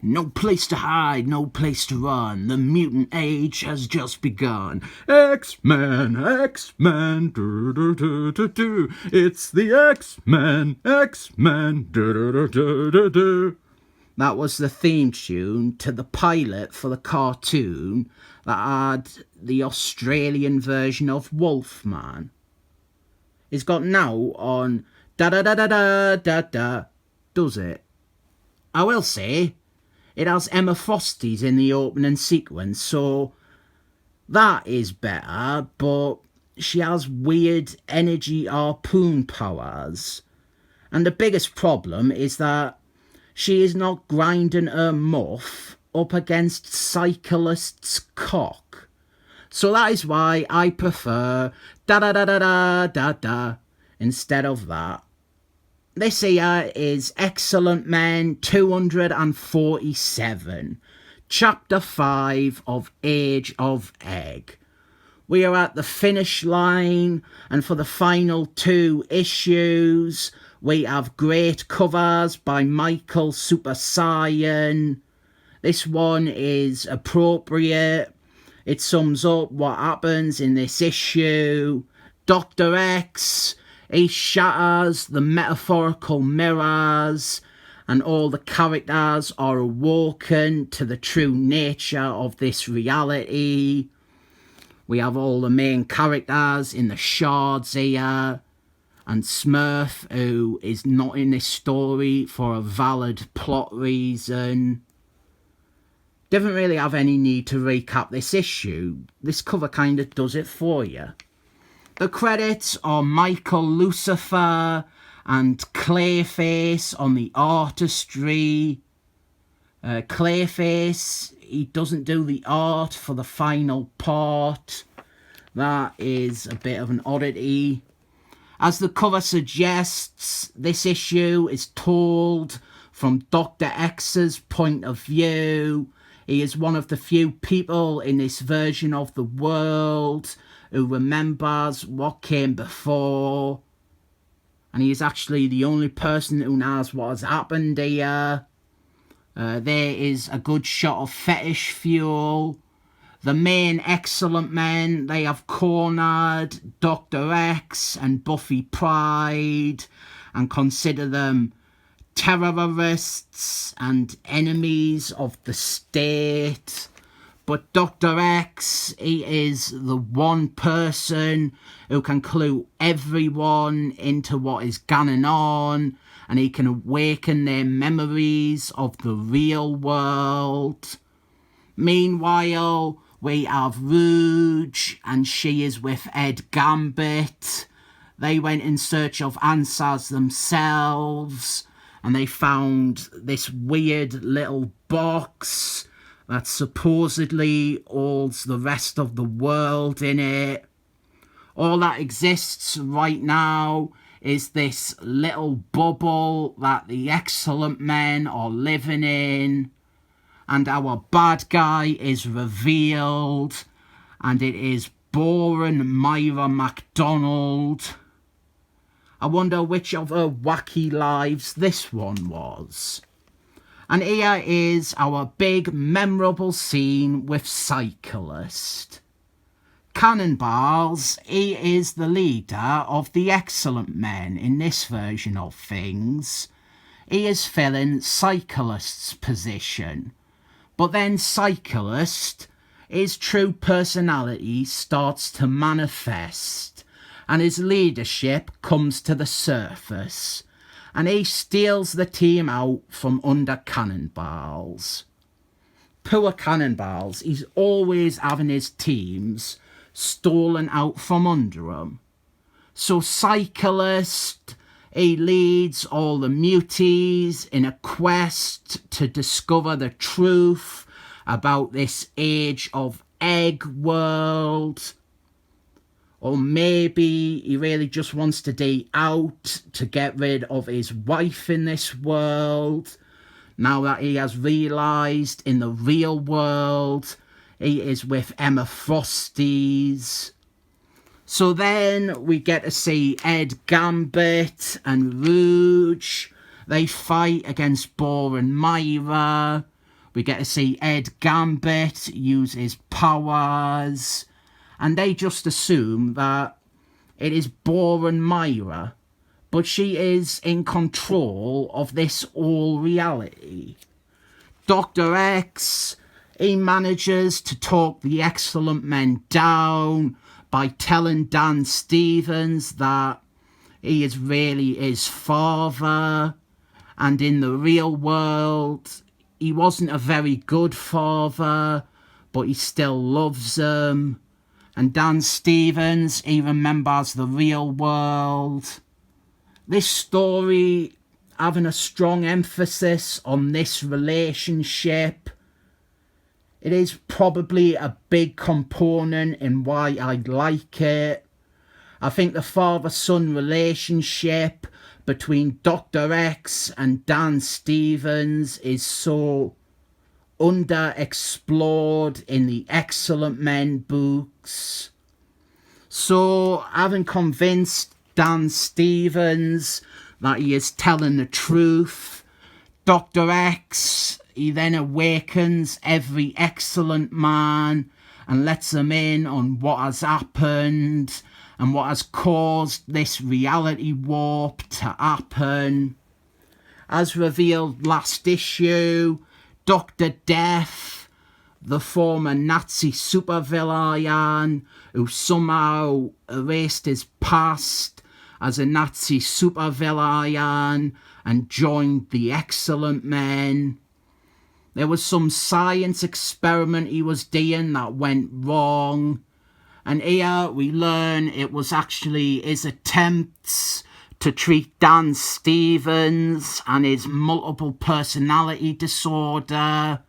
No place to hide, no place to run. The mutant age has just begun. X-Men, X-Men, do-do-do-do-do. It's the X-Men, X-Men, do-do-do-do-do-do. That was the theme tune to the pilot for the cartoon that had the Australian version of Wolfman. It's got now on da-da-da-da-da-da-da, does it? I will say, it has Emma Frosty's in the opening sequence, so that is better, but she has weird energy harpoon powers. And the biggest problem is that she is not grinding her muff up against Cyclist's cock. So that is why I prefer da-da-da-da-da-da-da instead of that. This here is Excellent Men 247, Chapter 5 of Age of Egg. We are at the finish line, and for the final 2 issues, we have great covers by Michael Super Saiyan. This one is appropriate. It sums up what happens in this issue. Dr. X, he shatters the metaphorical mirrors, and all the characters are awoken to the true nature of this reality. We have all the main characters in the shards here, and Smurf, who is not in this story for a valid plot reason. Didn't really have any need to recap this issue. This cover kind of does it for you. The credits are Michael Lucifer and Clayface on the artistry. Clayface, he doesn't do the art for the final part. That is a bit of an oddity. As the cover suggests, this issue is told from Dr. X's point of view. He is one of the few people in this version of the world who remembers what came before. And he is actually the only person who knows what has happened here. There is a good shot of Fetish Fuel. The main Excellent Men, they have cornered Dr. X and Buffy Pride and consider them terrorists and enemies of the state. But Dr. X, he is the one person who can clue everyone into what is going on, and he can awaken their memories of the real world. Meanwhile, we have Rouge, and she is with Ed Gambit. They went in search of answers themselves, and they found this weird little box that supposedly holds the rest of the world in it. All that exists right now is this little bubble that the Excellent Men are living in. And our bad guy is revealed, and it is boring Myra MacDonald. I wonder which of her wacky lives this one was. And here is our big memorable scene with Cyclist. Cannonballs, he is the leader of the Excellent Men in this version of things. He is filling Cyclist's position. But then Cyclist, his true personality starts to manifest, and his leadership comes to the surface, and he steals the team out from under Cannonballs. Poor Cannonballs, he's always having his teams stolen out from under him. So Cyclist, he leads all the muties in a quest to discover the truth about this Age of Egg world. Or maybe he really just wants to day out to get rid of his wife in this world. Now that he has realised in the real world he is with Emma Frosty's. So then we get to see Ed Gambit and Rouge. They fight against Boar and Myra. We get to see Ed Gambit use his powers, and they just assume that it is Boren Myra, but she is in control of this whole reality. Dr. X, he manages to talk the Excellent Men down by telling Dan Stevens that he is really his father, and in the real world, he wasn't a very good father, but he still loves him. And Dan Stevens, he remembers the real world. This story having a strong emphasis on this relationship, it is probably a big component in why I like it. I think the father-son relationship between Dr. X and Dan Stevens is so underexplored in the Excellent Men books. So, having convinced Dan Stevens that he is telling the truth, Dr. X, he then awakens every Excellent Man and lets them in on what has happened and what has caused this reality warp to happen. As revealed last issue, Dr. Death, the former Nazi supervillain who somehow erased his past as a Nazi supervillain and joined the Excellent Men. There was some science experiment he was doing that went wrong, and here we learn it was actually his attempts to treat Dan Stevens and his multiple personality disorder.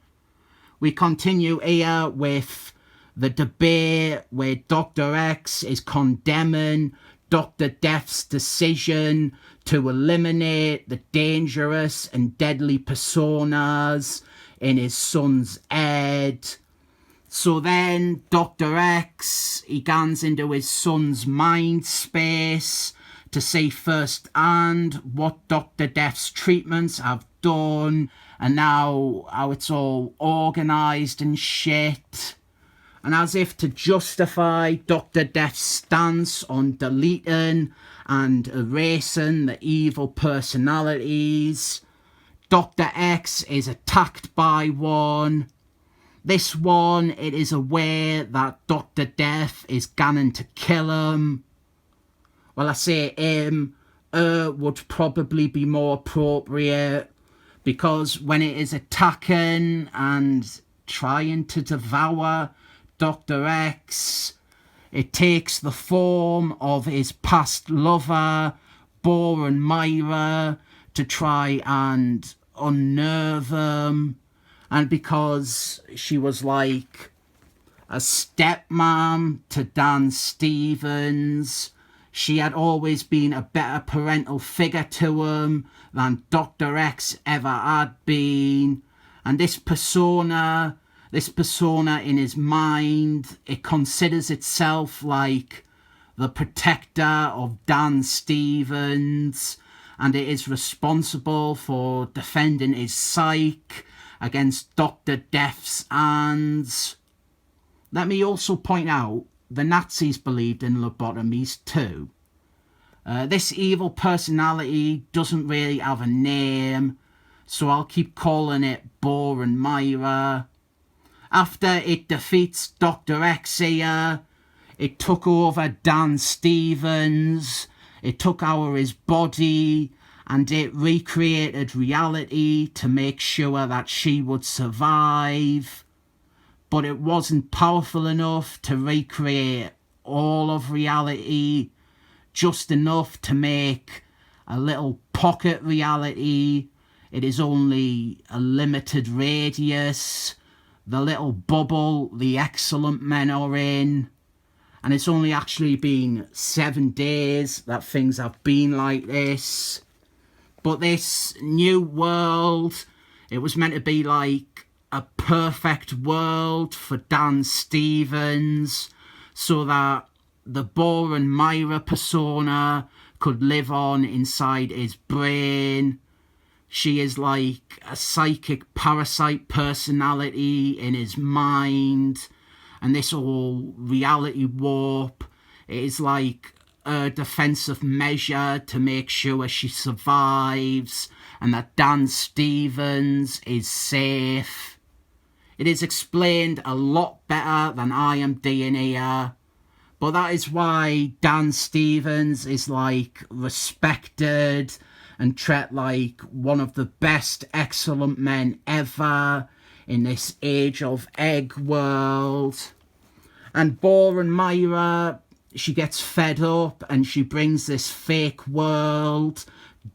We continue here with the debate where Dr. X is condemning Dr. Death's decision to eliminate the dangerous and deadly personas in his son's head. So then Dr. X, he gans into his son's mind space to see firsthand what Dr. Death's treatments have done and now how it's all organised and shit. And as if to justify Dr. Death's stance on deleting and erasing the evil personalities, Dr. X is attacked by one. This one, it is aware that Dr. Death is gunning to kill him. Well, I say him, would probably be more appropriate, because when it is attacking and trying to devour Dr. X, it takes the form of his past lover, Boren Myra, to try and unnerve him. And because she was like a stepmom to Dan Stevens, she had always been a better parental figure to him than Dr. X ever had been. And this persona in his mind, it considers itself like the protector of Dan Stevens, and it is responsible for defending his psyche against Dr. Death's hands. Let me also point out, the Nazis believed in lobotomies too. This evil personality doesn't really have a name, so I'll keep calling it Boren Myra. After it defeats Dr. X here, it took over Dan Stevens, it took over his body, and it recreated reality to make sure that she would survive. But it wasn't powerful enough to recreate all of reality, just enough to make a little pocket reality. It is only a limited radius, the little bubble the Excellent Men are in, and it's only actually been 7 days that things have been like this. But this new world, it was meant to be like a perfect world for Dan Stevens, so that the Boren Myra persona could live on inside his brain. She is like a psychic parasite personality in his mind, and this whole reality warp, it is like a defensive measure to make sure she survives and that Dan Stevens is safe. It is explained a lot better than I am doing here, but that is why Dan Stevens is like respected and treated like one of the best excellent men ever in this Age of Egg world. And Boren Myra, she gets fed up and she brings this fake world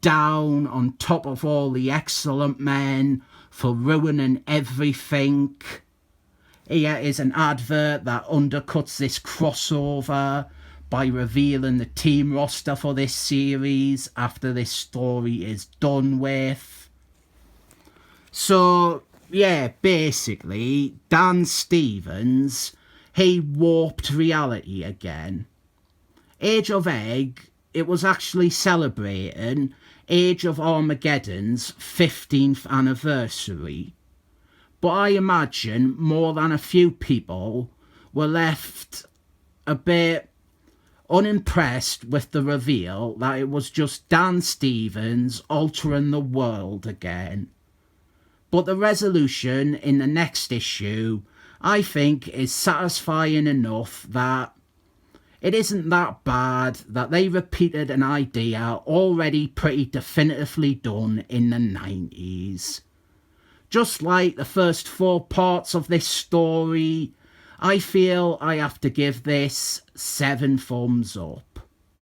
down on top of all the excellent men for ruining everything. Here is an advert that undercuts this crossover by revealing the team roster for this series after this story is done with. So, yeah, basically, Dan Stevens, he warped reality again. Age of Egg, it was actually celebrating Age of Armageddon's 15th anniversary. But I imagine more than a few people were left a bit unimpressed with the reveal that it was just Dan Stevens altering the world again. But the resolution in the next issue, I think, is satisfying enough that it isn't that bad that they repeated an idea already pretty definitively done in the 90s. Just like the first 4 parts of this story, I feel I have to give this 7 thumbs up.